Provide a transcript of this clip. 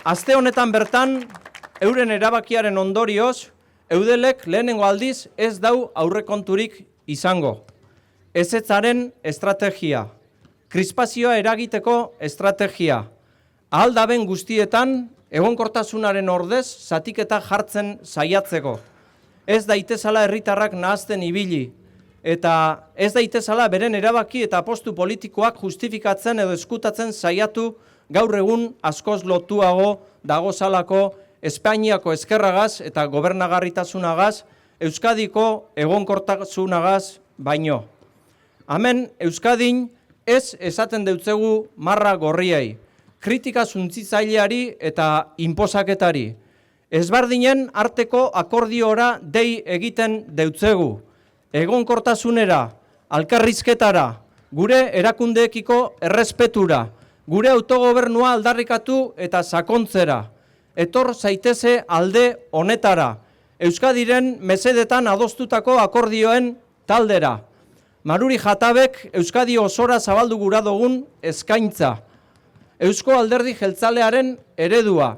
Aste honetan bertan, euren erabakiaren ondorioz, Eudelek lehenengo aldiz ez dau aurrekonturik izango. Ezetzaren estrategia, krispazioa eragiteko estrategia, ahaldaben guztietan egonkortasunaren ordez zatiketa jartzen saiatzeko. Ez daitezala herritarrak nahazten ibili, eta ez daitezala beren erabaki eta apostu politikoak justifikatzen edo eskutatzen saiatu gaur egun askoz lotuago dagozalako Espainiako ezkerragaz eta gobernagarritasunagaz, Euskadiko egonkortasunagaz baino. Hemen Euskadin ez esaten deutzegu marra gorriei, kritika zuntzitzaileari eta inposaketari. Ezberdinen arteko akordiora dei egiten deutzegu, egonkortasunera, alkarrizketara, gure erakundeekiko errespetura, gure autogobernua aldarrikatu eta sakontzera. Etor zaiteze alde honetara, Euskadiren mesedetan adostutako akordioen taldera. Maruri Jatabek Euskadi osora zabaldu gura dugun eskaintza. Eusko Alderdi Jeltzalearen eredua,